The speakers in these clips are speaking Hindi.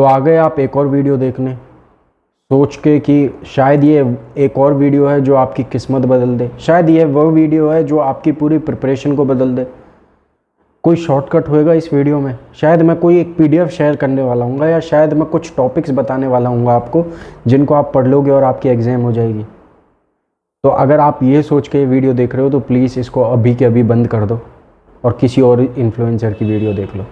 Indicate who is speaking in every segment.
Speaker 1: तो आ गए आप एक और वीडियो देखने, सोच के कि शायद ये एक और वीडियो है जो आपकी किस्मत बदल दे, शायद ये वो वीडियो है जो आपकी पूरी प्रिपरेशन को बदल दे। कोई शॉर्टकट होएगा इस वीडियो में, शायद मैं कोई एक पीडीएफ शेयर करने वाला हूँ या शायद मैं कुछ टॉपिक्स बताने वाला हूँ आपको जिनको आप पढ़ लोगे और आपकी एग्ज़ाम हो जाएगी। तो अगर आप ये सोच के ये वीडियो देख रहे हो तो प्लीज़ इसको अभी के अभी बंद कर दो और किसी और इन्फ्लुएंसर की वीडियो देख लो।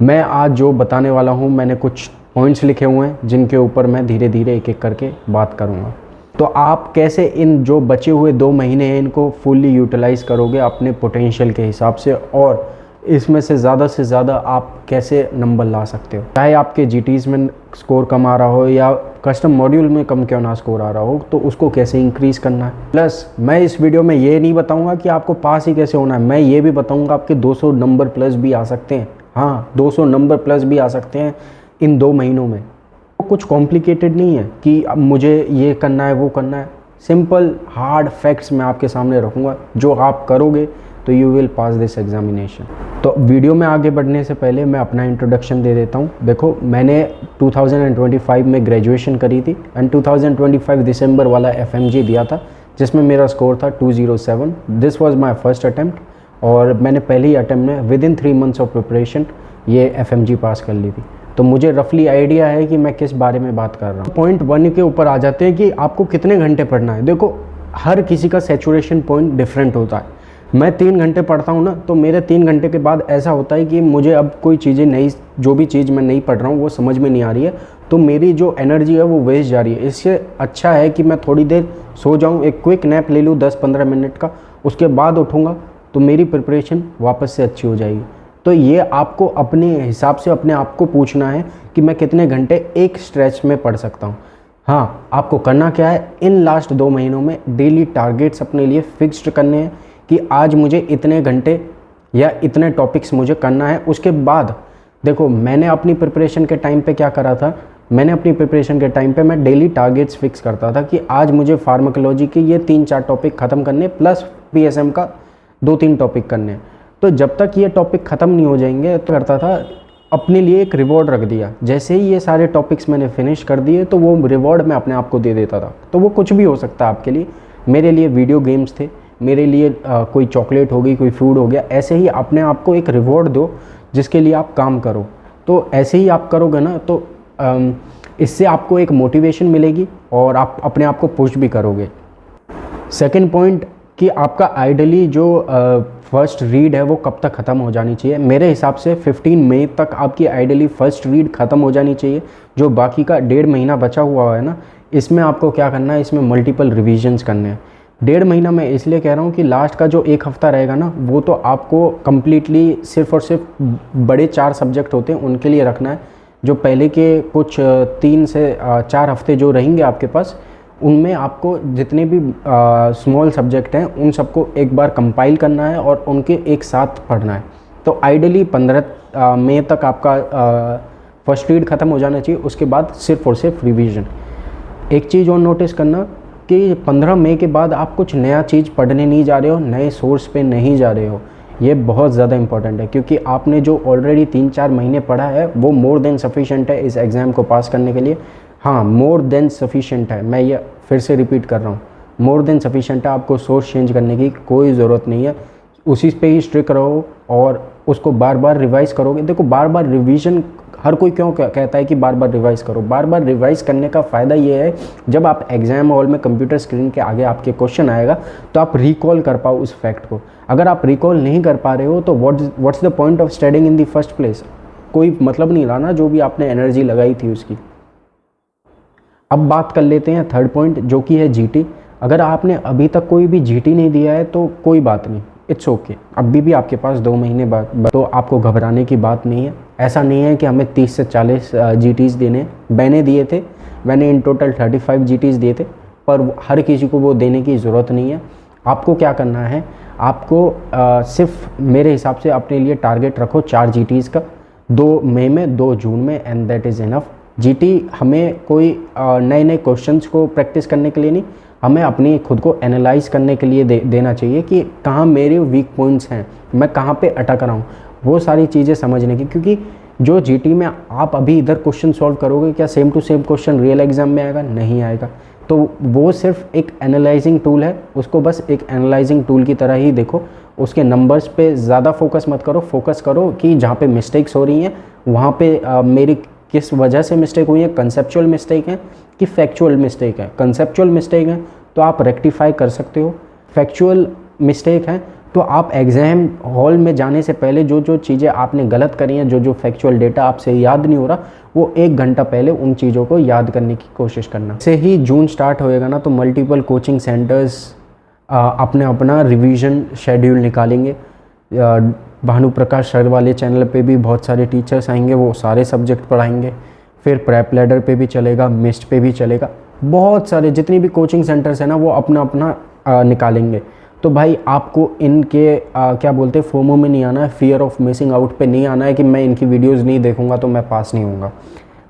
Speaker 1: मैं आज जो बताने वाला हूँ, मैंने कुछ पॉइंट्स लिखे हुए हैं जिनके ऊपर मैं धीरे धीरे एक एक करके बात करूँगा। तो आप कैसे इन जो बचे हुए 2 महीने हैं इनको फुल्ली यूटिलाइज़ करोगे अपने पोटेंशियल के हिसाब से, और इसमें से ज़्यादा आप कैसे नंबर ला सकते हो। चाहे आपके जीटीज़ में स्कोर कम आ रहा हो या कस्टम मॉड्यूल में कम क्यों ना स्कोर आ रहा हो, तो उसको कैसे इंक्रीज़ करना है। प्लस मैं इस वीडियो में ये नहीं बताऊंगा कि आपको पास ही कैसे होना है, मैं ये भी बताऊंगा आपके 200 नंबर प्लस भी आ सकते हैं। हाँ, 200 नंबर प्लस भी आ सकते हैं इन 2 महीनों में। तो कुछ कॉम्प्लिकेटेड नहीं है कि अब मुझे ये करना है वो करना है। सिंपल हार्ड फैक्ट्स मैं आपके सामने रखूँगा, जो आप करोगे तो you will pass this examination. तो वीडियो में आगे बढ़ने से पहले मैं अपना इंट्रोडक्शन दे देता हूँ। देखो, मैंने 2025 में ग्रेजुएशन करी थी एंड 2025 दिसंबर वाला FMG दिया था जिसमें मेरा स्कोर था 207। This was my first attempt और मैंने पहले ही अटेम्प्ट में with in 3 months of preparation ये FMG पास कर ली थी। तो मुझे रफली आइडिया है कि मैं किस बारे में बात कर रहा हूँ। पॉइंट 1 के ऊपर आ जाते हैं कि आपको कितने घंटे पढ़ना है। देखो, हर किसी का सैचुरेशन पॉइंट डिफरेंट होता है। मैं 3 घंटे पढ़ता हूँ ना, तो मेरे 3 घंटे के बाद ऐसा होता है कि मुझे अब कोई चीज़ें नहीं, जो भी चीज़ मैं नहीं पढ़ रहा हूँ वो समझ में नहीं आ रही है, तो मेरी जो एनर्जी है वो वेस्ट जा रही है। इससे अच्छा है कि मैं थोड़ी देर सो जाऊँ, एक क्विक नैप ले लूँ 10-15 मिनट का, उसके बाद उठूँगा तो मेरी प्रिपरेशन वापस से अच्छी हो जाएगी। तो ये आपको अपने हिसाब से अपने आप को पूछना है कि मैं कितने घंटे एक स्ट्रेच में पढ़ सकता हूँ। हाँ, आपको करना क्या है, इन लास्ट 2 महीनों में डेली टारगेट्स अपने लिए फिक्स्ड करने हैं कि आज मुझे इतने घंटे या इतने टॉपिक्स मुझे करना है। उसके बाद देखो, मैंने अपनी प्रिपरेशन के टाइम पे क्या करा था, मैंने अपनी प्रिपरेशन के टाइम पे मैं डेली टारगेट्स फिक्स करता था कि आज मुझे फार्माकोलॉजी के ये 3-4 टॉपिक ख़त्म करने प्लस PSM का 2-3 टॉपिक करने। तो जब तक ये टॉपिक ख़त्म नहीं हो जाएंगे तो करता था, अपने लिए एक रिवॉर्ड रख दिया। जैसे ही ये सारे टॉपिक्स मैंने फिनिश कर दिए तो वो रिवॉर्ड मैं अपने आप को दे देता था। तो वो कुछ भी हो सकता है आपके लिए। मेरे लिए वीडियो गेम्स थे, मेरे लिए कोई चॉकलेट हो गई, कोई फूड हो गया। ऐसे ही अपने आप को एक रिवॉर्ड दो जिसके लिए आप काम करो। तो ऐसे ही आप करोगे ना तो इससे आपको एक मोटिवेशन मिलेगी और आप अपने आप को पुश भी करोगे। सेकंड पॉइंट कि आपका आइडली जो फर्स्ट रीड है वो कब तक ख़त्म हो जानी चाहिए। मेरे हिसाब से 15 मई तक आपकी आइडली फर्स्ट रीड ख़त्म हो जानी चाहिए। जो बाकी का 1.5 महीना बचा हुआ है ना, इसमें आपको क्या करना है, इसमें मल्टीपल रिविजन्स करने हैं। 1.5 महीना मैं इसलिए कह रहा हूँ कि लास्ट का जो 1 हफ़्ता रहेगा ना, वो तो आपको कम्प्लीटली सिर्फ और सिर्फ बड़े 4 सब्जेक्ट होते हैं उनके लिए रखना है। जो पहले के कुछ 3 से 4 हफ्ते जो रहेंगे आपके पास, उनमें आपको जितने भी स्मॉल सब्जेक्ट हैं उन सबको एक बार कंपाइल करना है और उनके एक साथ पढ़ना है। तो आइडियली 15 मई तक आपका फर्स्ट रीड ख़त्म हो जाना चाहिए। उसके बाद सिर्फ और सिर्फ रिवीजन। एक चीज़ और नोटिस करना कि 15 मई के बाद आप कुछ नया चीज़ पढ़ने नहीं जा रहे हो, नए सोर्स पे नहीं जा रहे हो। ये बहुत ज़्यादा इंपॉर्टेंट है क्योंकि आपने जो ऑलरेडी 3-4 महीने पढ़ा है वो मोर देन सफिशेंट है इस एग्ज़ाम को पास करने के लिए। हाँ, मोर देन सफिशेंट है, मैं ये फिर से रिपीट कर रहा हूँ, मोर देन सफिशेंट है। आपको सोर्स चेंज करने की कोई ज़रूरत नहीं है, उसी पे ही स्ट्रिक रहो और उसको बार बार रिवाइज़ करोगे। देखो, बार बार रिवीजन, हर कोई क्यों कहता है कि बार बार रिवाइज़ करो। बार बार रिवाइज़ करने का फ़ायदा ये है, जब आप एग्ज़ाम हॉल में कंप्यूटर स्क्रीन के आगे आपके क्वेश्चन आएगा तो आप रिकॉल कर पाओ उस फैक्ट को। अगर आप रिकॉल नहीं कर पा रहे हो तो what's the point of studying in the first place. कोई मतलब नहीं रहा ना जो भी आपने एनर्जी लगाई थी उसकी। अब बात कर लेते हैं थर्ड पॉइंट, जो कि है GT। अगर आपने अभी तक कोई भी GT नहीं दिया है तो कोई बात नहीं, इट्स ओके। अभी भी आपके पास 2 महीने बाद, तो आपको घबराने की बात नहीं है। ऐसा नहीं है कि हमें 30 से 40 GTs देने। मैंने दिए थे, मैंने इन टोटल 35 GTs दिए थे, पर हर किसी को वो देने की ज़रूरत नहीं है। आपको क्या करना है, आपको सिर्फ मेरे हिसाब से अपने लिए टारगेट रखो 4 GTs का, 2 मई में, 2 जून में, and that is enough. GT हमें कोई नए नए क्वेश्चंस को प्रैक्टिस करने के लिए नहीं, हमें अपनी खुद को एनालाइज करने के लिए देना चाहिए कि कहाँ मेरे वीक पॉइंट्स हैं, मैं कहाँ पे अटक रहा हूँ, वो सारी चीज़ें समझने की। क्योंकि जो जीटी में आप अभी इधर क्वेश्चन सॉल्व करोगे, क्या same to same question real exam में आएगा? नहीं आएगा। तो वो सिर्फ एक एनालाइजिंग टूल है, उसको बस एक एनालाइजिंग टूल की तरह ही देखो। उसके नंबर्स पे ज़्यादा फोकस मत करो, फोकस करो कि जहाँ पे मिस्टेक्स हो रही हैं वहाँ पे मेरी किस वजह से मिस्टेक हुई है, कंसेप्चुअल मिस्टेक है कि फैक्चुअल मिस्टेक है। कंसेप्चुअल मिस्टेक है तो आप रेक्टिफाई कर सकते हो, फैक्चुअल मिस्टेक है तो आप एग्ज़ाम हॉल में जाने से पहले जो जो चीज़ें आपने गलत करी हैं, जो जो फैक्चुअल डेटा आपसे याद नहीं हो रहा, वो 1 घंटा पहले उन चीज़ों को याद करने की कोशिश करना। से ही जून स्टार्ट होएगा ना, तो मल्टीपल कोचिंग सेंटर्स अपना रिवीजन शेड्यूल निकालेंगे। भानु प्रकाश सर वाले चैनल पे भी बहुत सारे टीचर्स आएंगे, वो सारे सब्जेक्ट पढ़ाएंगे। फिर प्रेप लैडर पे भी चलेगा, मिस्ट पे भी चलेगा, बहुत सारे जितनी भी कोचिंग सेंटर्स हैं ना वो अपना निकालेंगे। तो भाई आपको इनके क्या बोलते हैं, फोमो में नहीं आना है, फियर ऑफ मिसिंग आउट पे नहीं आना है कि मैं इनकी वीडियोस नहीं देखूंगा तो मैं पास नहीं होऊंगा।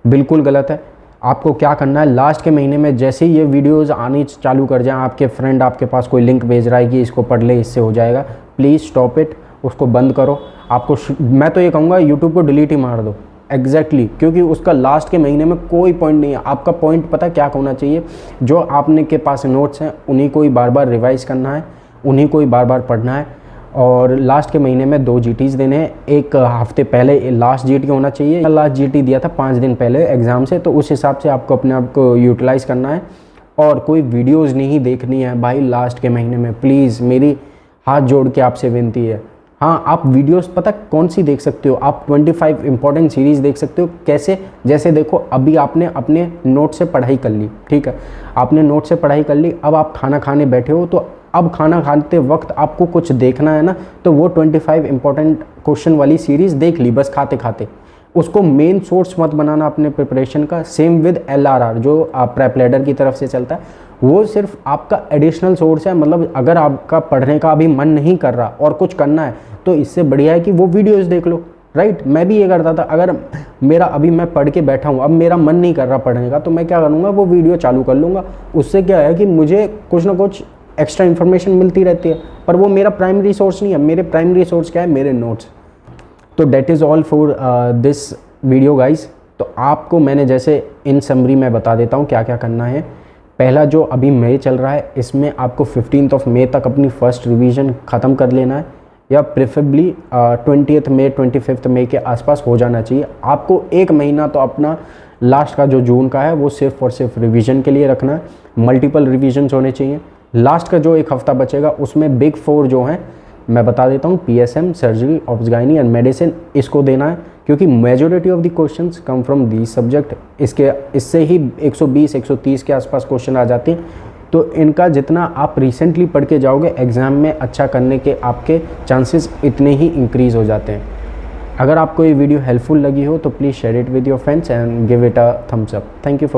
Speaker 1: बिल्कुल गलत है। आपको क्या करना है, लास्ट के महीने में जैसे ही ये वीडियोस आनी चालू कर जाएं, आपके फ्रेंड आपके पास कोई लिंक भेज रहा है कि इसको पढ़ ले, इससे हो जाएगा, प्लीज़ स्टॉप इट, उसको बंद करो। आपको मैं तो ये कहूँगा यूट्यूब को डिलीट ही मार दो। एग्जैक्टली क्योंकि उसका लास्ट के महीने में कोई पॉइंट नहीं है। आपका पॉइंट पता क्या होना चाहिए, जो आपने के पास नोट्स हैं उन्हीं को ही बार बार रिवाइज करना है, उन्हीं को ही बार बार पढ़ना है। और लास्ट के महीने में 2 जीटीज देने हैं। एक हफ्ते पहले लास्ट जीटी होना चाहिए, लास्ट जीटी दिया था 5 दिन पहले एग्ज़ाम से, तो उस हिसाब से आपको अपने आप को यूटिलाइज़ करना है। और कोई वीडियोस नहीं देखनी है भाई लास्ट के महीने में, प्लीज़ मेरी हाथ जोड़ के आपसे विनती है। हाँ, आप वीडियोस पता कौन सी देख सकते हो, आप 25 इंपॉर्टेंट सीरीज़ देख सकते हो। कैसे? जैसे देखो अभी आपने अपने नोट से पढ़ाई कर ली, ठीक है, आपने नोट से पढ़ाई कर ली, अब आप खाना खाने बैठे हो, तो अब खाना खाते वक्त आपको कुछ देखना है ना, तो वो 25 इंपॉर्टेंट क्वेश्चन वाली सीरीज़ देख ली बस खाते खाते। उसको मेन सोर्स मत बनाना अपने प्रिपरेशन का। सेम विद LRR जो प्रेप लैडर की तरफ से चलता है, वो सिर्फ आपका एडिशनल सोर्स है। मतलब अगर आपका पढ़ने का अभी मन नहीं कर रहा और कुछ करना है, तो इससे बढ़िया है कि वो वीडियोज़ देख लो, राइट। मैं भी ये करता था, अगर मेरा अभी मैं पढ़ के बैठा हूँ, अब मेरा मन नहीं कर रहा पढ़ने का, तो मैं क्या करूँगा, वो वीडियो चालू कर लूँगा। उससे क्या है कि मुझे कुछ ना कुछ एक्स्ट्रा इन्फॉर्मेशन मिलती रहती है, पर वो मेरा प्राइमरी सोर्स नहीं है। मेरे प्राइमरी सोर्स क्या है, मेरे नोट्स। तो that is all for this video guys. तो आपको मैंने जैसे इन समरी में बता देता हूँ क्या क्या करना है। पहला जो अभी मई चल रहा है, इसमें आपको 15 मई तक अपनी फर्स्ट रिवीजन ख़त्म कर लेना है, या प्रेफरेबली 20 मई 25 मई के आसपास हो जाना चाहिए। आपको 1 महीना तो अपना लास्ट का जो जून का है वो सिर्फ और सिर्फ रिवीजन के लिए रखना है। मल्टीपल रिवीजन्स होने चाहिए। लास्ट का जो 1 हफ्ता बचेगा उसमें बिग 4 जो हैं मैं बता देता हूँ, PSM, surgery, obs-gynae and medicine, इसको देना है, क्योंकि majority of the questions come from these subject. इससे ही 120-130 के आसपास क्वेश्चन आ जाते हैं। तो इनका जितना आप रिसेंटली पढ़ के जाओगे, एग्ज़ाम में अच्छा करने के आपके चांसेस इतने ही इंक्रीज़ हो जाते हैं। अगर आपको ये वीडियो हेल्पफुल लगी हो तो please share it with your friends and give it a thumbs up. Thank you for